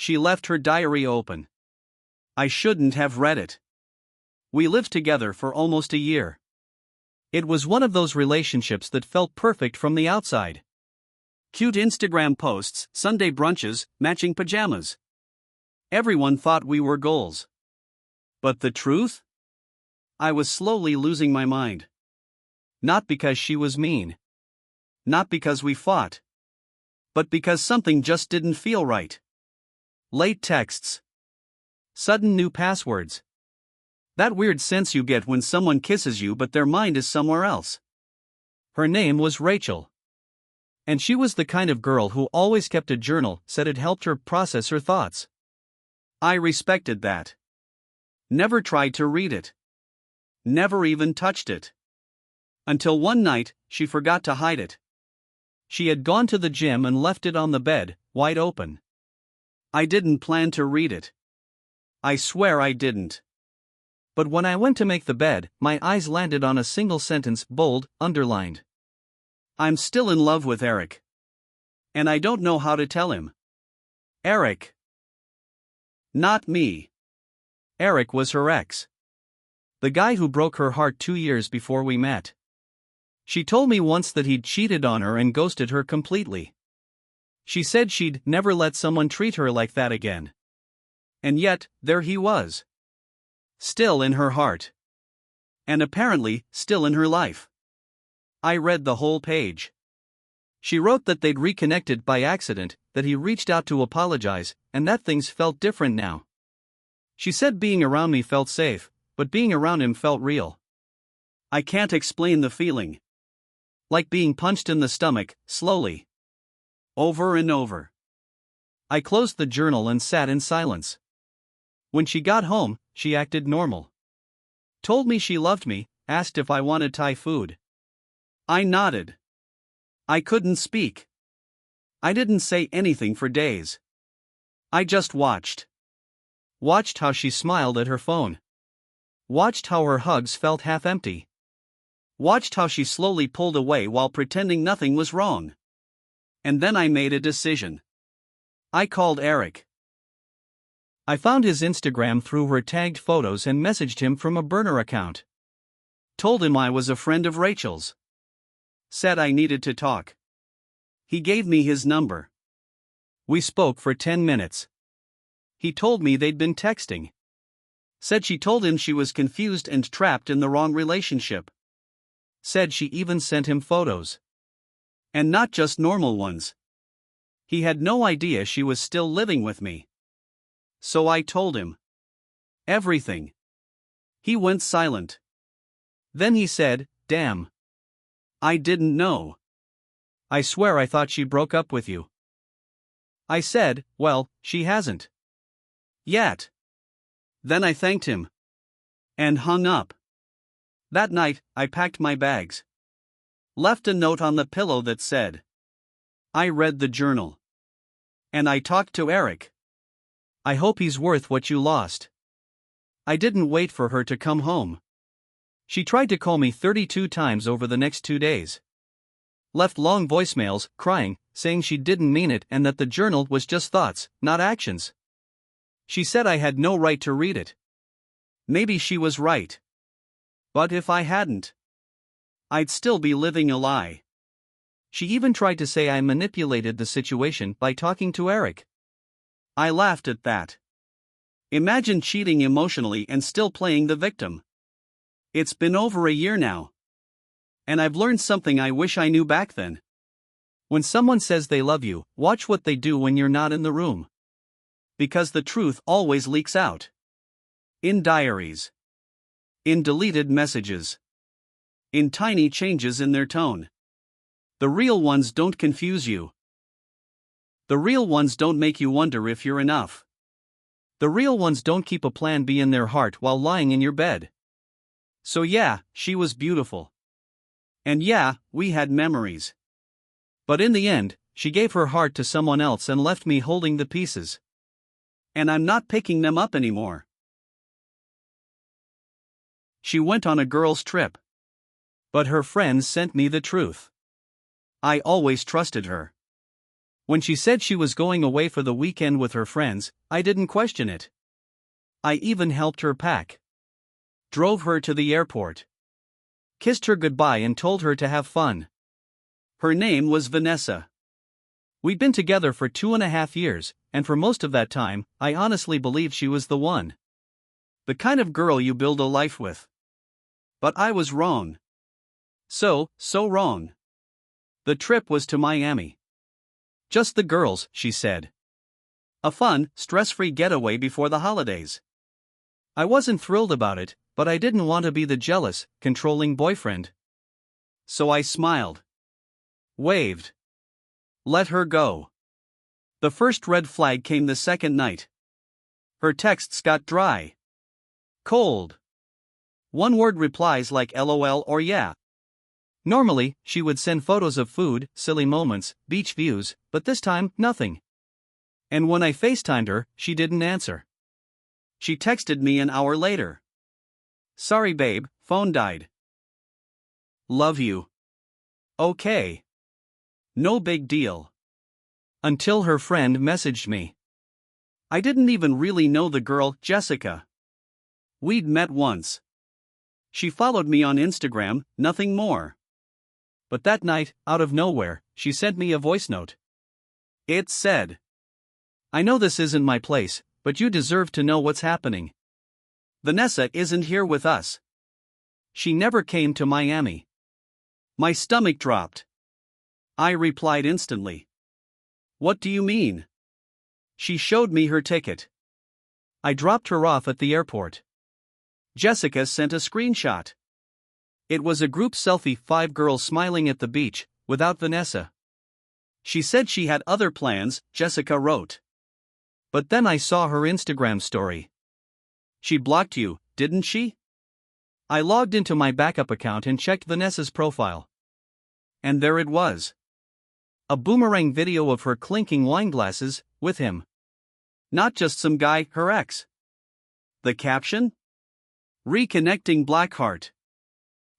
she left her diary open. I shouldn't have read it. We lived together for almost a year. It was one of those relationships that felt perfect from the outside. Cute Instagram posts, Sunday brunches, matching pajamas. Everyone thought we were goals. But the truth? I was slowly losing my mind. Not because she was mean. Not because we fought. But because something just didn't feel right. Late texts. Sudden new passwords. That weird sense you get when someone kisses you but their mind is somewhere else. Her name was Rachel. And she was the kind of girl who always kept a journal, said it helped her process her thoughts. I respected that. Never tried to read it. Never even touched it. Until one night, she forgot to hide it. She had gone to the gym and left it on the bed, wide open. I didn't plan to read it. I swear I didn't. But when I went to make the bed, my eyes landed on a single sentence, bold, underlined. I'm still in love with Eric. And I don't know how to tell him. Eric. Not me. Eric was her ex. The guy who broke her heart 2 years before we met. She told me once that he'd cheated on her and ghosted her completely. She said she'd never let someone treat her like that again. And yet, there he was. Still in her heart. And apparently, still in her life. I read the whole page. She wrote that they'd reconnected by accident, that he reached out to apologize, and that things felt different now. She said being around me felt safe, but being around him felt real. I can't explain the feeling. Like being punched in the stomach, slowly. Over and over. I closed the journal and sat in silence. When she got home, she acted normal. Told me she loved me, asked if I wanted Thai food. I nodded. I couldn't speak. I didn't say anything for days. I just watched. Watched how she smiled at her phone. Watched how her hugs felt half empty. Watched how she slowly pulled away while pretending nothing was wrong. And then I made a decision. I called Eric. I found his Instagram through her tagged photos and messaged him from a burner account. Told him I was a friend of Rachel's. Said I needed to talk. He gave me his number. We spoke for 10 minutes. He told me they'd been texting. Said she told him she was confused and trapped in the wrong relationship. Said she even sent him photos. And not just normal ones. He had no idea she was still living with me. So I told him. Everything. He went silent. Then he said, "Damn. I didn't know. I swear I thought she broke up with you." I said, "Well, she hasn't. Yet." Then I thanked him. And hung up. That night, I packed my bags. Left a note on the pillow that said, I read the journal. And I talked to Eric. I hope he's worth what you lost. I didn't wait for her to come home. She tried to call me 32 times over the next 2 days. Left long voicemails, crying, saying she didn't mean it and that the journal was just thoughts, not actions. She said I had no right to read it. Maybe she was right. But if I hadn't, I'd still be living a lie. She even tried to say I manipulated the situation by talking to Eric. I laughed at that. Imagine cheating emotionally and still playing the victim. It's been over a year now. And I've learned something I wish I knew back then. When someone says they love you, watch what they do when you're not in the room. Because the truth always leaks out. In diaries. In deleted messages. In tiny changes in their tone. The real ones don't confuse you. The real ones don't make you wonder if you're enough. The real ones don't keep a plan B in their heart while lying in your bed. So yeah, she was beautiful. And yeah, we had memories. But in the end, she gave her heart to someone else and left me holding the pieces. And I'm not picking them up anymore. She went on a girls' trip. But her friends sent me the truth. I always trusted her. When she said she was going away for the weekend with her friends, I didn't question it. I even helped her pack. Drove her to the airport. Kissed her goodbye and told her to have fun. Her name was Vanessa. We'd been together for 2.5 years, and for most of that time, I honestly believed she was the one. The kind of girl you build a life with. But I was wrong. So wrong. The trip was to Miami. Just the girls, she said. A fun, stress-free getaway before the holidays. I wasn't thrilled about it, but I didn't want to be the jealous, controlling boyfriend. So I smiled. Waved. Let her go. The first red flag came the second night. Her texts got dry. Cold. One-word replies like LOL or yeah. Normally, she would send photos of food, silly moments, beach views, but this time, nothing. And when I FaceTimed her, she didn't answer. She texted me an hour later. Sorry babe, phone died. Love you. Okay. No big deal. Until her friend messaged me. I didn't even really know the girl, Jessica. We'd met once. She followed me on Instagram, nothing more. But that night, out of nowhere, she sent me a voice note. It said, I know this isn't my place, but you deserve to know what's happening. Vanessa isn't here with us. She never came to Miami. My stomach dropped. I replied instantly. What do you mean? She showed me her ticket. I dropped her off at the airport. Jessica sent a screenshot. It was a group selfie, 5 girls smiling at the beach, without Vanessa. She said she had other plans, Jessica wrote. But then I saw her Instagram story. She blocked you, didn't she? I logged into my backup account and checked Vanessa's profile. And there it was. A boomerang video of her clinking wine glasses, with him. Not just some guy, her ex. The caption? Reconnecting Blackheart.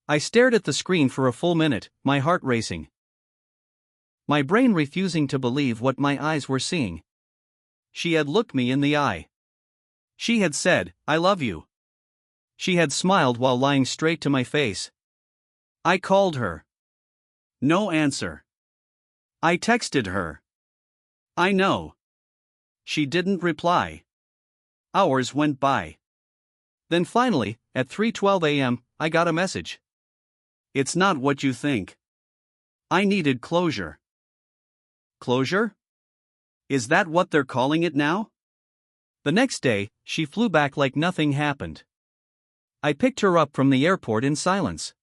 I stared at the screen for a full minute, my heart racing. My brain refusing to believe what my eyes were seeing. She had looked me in the eye. She had said, I love you. She had smiled while lying straight to my face. I called her. No answer. I texted her. I know. She didn't reply. Hours went by. Then finally, at 3:12 a.m., I got a message. It's not what you think. I needed closure. Closure? Is that what they're calling it now? The next day, she flew back like nothing happened. I picked her up from the airport in silence.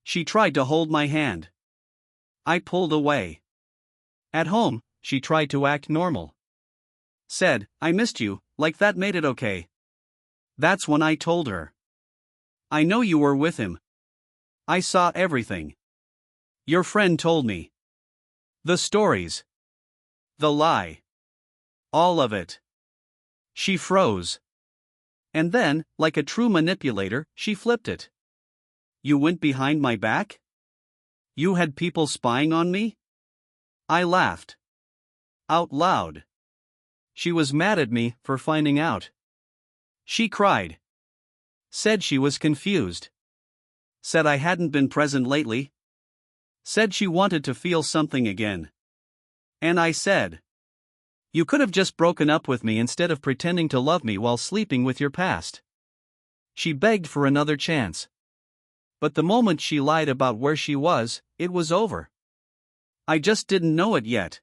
She tried to hold my hand. I pulled away. At home, she tried to act normal. Said, I missed you, like that made it okay. That's when I told her. I know you were with him. I saw everything. Your friend told me. The stories. The lie. All of it. She froze. And then, like a true manipulator, she flipped it. You went behind my back? You had people spying on me? I laughed. Out loud. She was mad at me for finding out. She cried. Said she was confused. Said I hadn't been present lately. Said she wanted to feel something again. And I said, you could have just broken up with me instead of pretending to love me while sleeping with your past. She begged for another chance. But the moment she lied about where she was, it was over. I just didn't know it yet.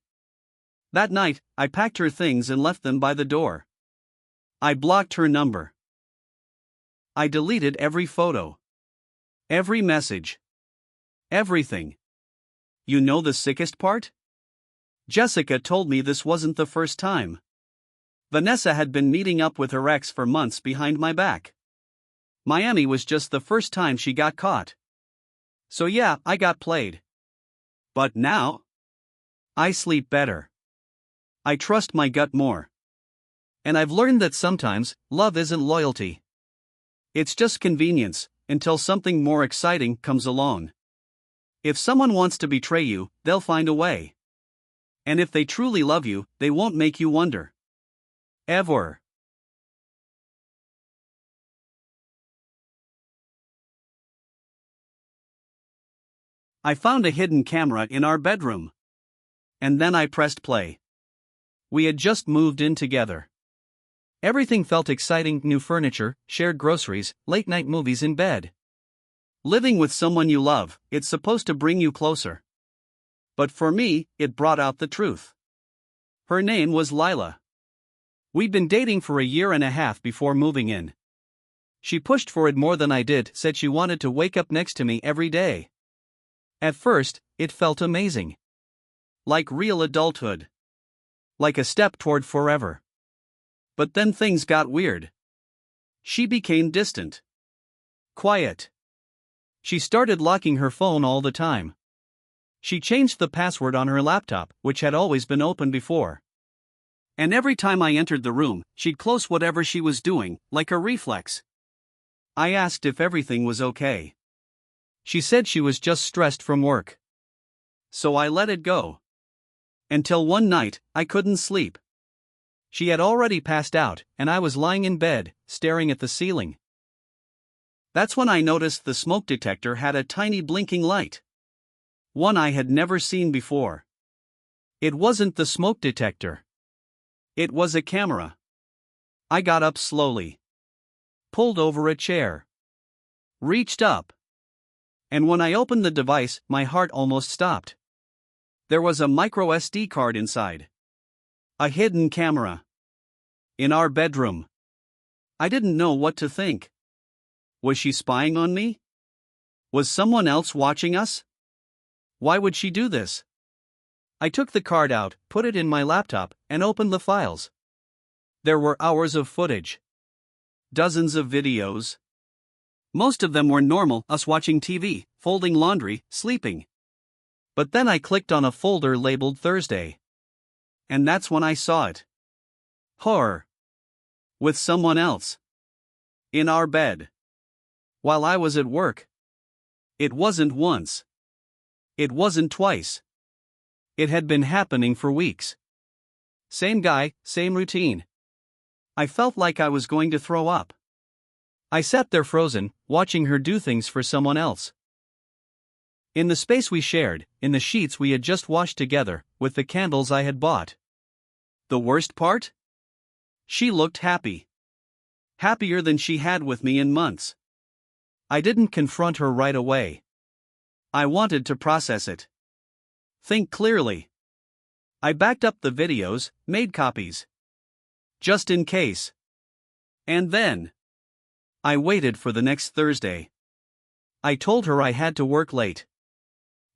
That night, I packed her things and left them by the door. I blocked her number. I deleted every photo. Every message. Everything. You know the sickest part? Jessica told me this wasn't the first time. Vanessa had been meeting up with her ex for months behind my back. Miami was just the first time she got caught. So yeah, I got played. But now? I sleep better. I trust my gut more. And I've learned that sometimes, love isn't loyalty. It's just convenience, until something more exciting comes along. If someone wants to betray you, they'll find a way. And if they truly love you, they won't make you wonder. Ever. I found a hidden camera in our bedroom. And then I pressed play. We had just moved in together. Everything felt exciting: new furniture, shared groceries, late night movies in bed. Living with someone you love, it's supposed to bring you closer. But for me, it brought out the truth. Her name was Lila. We'd been dating for a year and a half before moving in. She pushed for it more than I did, said she wanted to wake up next to me every day. At first, it felt amazing. Like real adulthood. Like a step toward forever. But then things got weird. She became distant. Quiet. She started locking her phone all the time. She changed the password on her laptop, which had always been open before. And every time I entered the room, she'd close whatever she was doing, like a reflex. I asked if everything was okay. She said she was just stressed from work. So I let it go. Until one night, I couldn't sleep. She had already passed out, and I was lying in bed, staring at the ceiling. That's when I noticed the smoke detector had a tiny blinking light. One I had never seen before. It wasn't the smoke detector. It was a camera. I got up slowly. Pulled over a chair. Reached up. And when I opened the device, my heart almost stopped. There was a micro SD card inside. A hidden camera. In our bedroom. I didn't know what to think. Was she spying on me? Was someone else watching us? Why would she do this? I took the card out, put it in my laptop, and opened the files. There were hours of footage. Dozens of videos. Most of them were normal, us watching TV, folding laundry, sleeping. But then I clicked on a folder labeled Thursday. And that's when I saw it. Her. With someone else. In our bed. While I was at work. It wasn't once. It wasn't twice. It had been happening for weeks. Same guy, same routine. I felt like I was going to throw up. I sat there frozen, watching her do things for someone else. In the space we shared, in the sheets we had just washed together, with the candles I had bought. The worst part? She looked happy. Happier than she had with me in months. I didn't confront her right away. I wanted to process it. Think clearly. I backed up the videos, made copies. Just in case. And then I waited for the next Thursday. I told her I had to work late.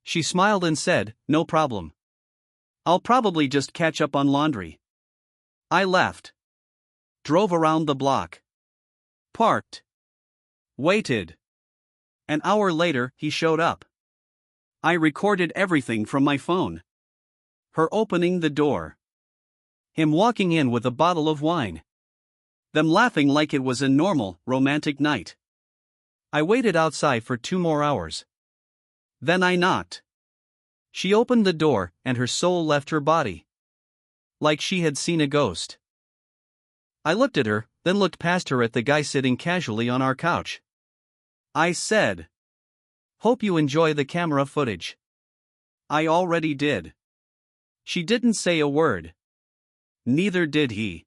She smiled and said, "No problem. I'll probably just catch up on laundry." I left. Drove around the block. Parked. Waited. An hour later, he showed up. I recorded everything from my phone. Her opening the door. Him walking in with a bottle of wine. Them laughing like it was a normal, romantic night. I waited outside for 2 more hours. Then I knocked. She opened the door, and her soul left her body. Like she had seen a ghost. I looked at her, then looked past her at the guy sitting casually on our couch. I said, "Hope you enjoy the camera footage." I already did. She didn't say a word. Neither did he.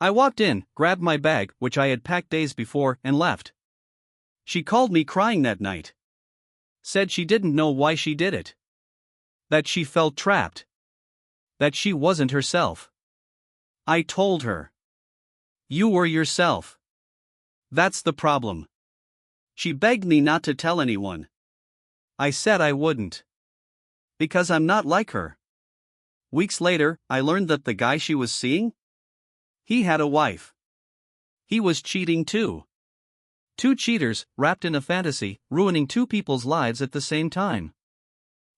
I walked in, grabbed my bag, which I had packed days before, and left. She called me crying that night. Said she didn't know why she did it. That she felt trapped. That she wasn't herself. I told her. You were yourself. That's the problem. She begged me not to tell anyone. I said I wouldn't. Because I'm not like her. Weeks later, I learned that the guy she was seeing? He had a wife. He was cheating too. 2 cheaters, wrapped in a fantasy, ruining 2 people's lives at the same time.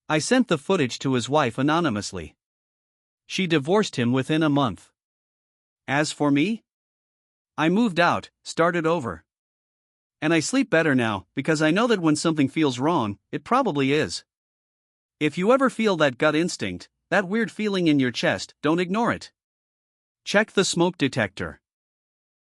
I sent the footage to his wife anonymously. She divorced him within a month. As for me? I moved out, started over. And I sleep better now, because I know that when something feels wrong, it probably is. If you ever feel that gut instinct, That weird feeling in your chest, don't ignore it. Check the smoke detector.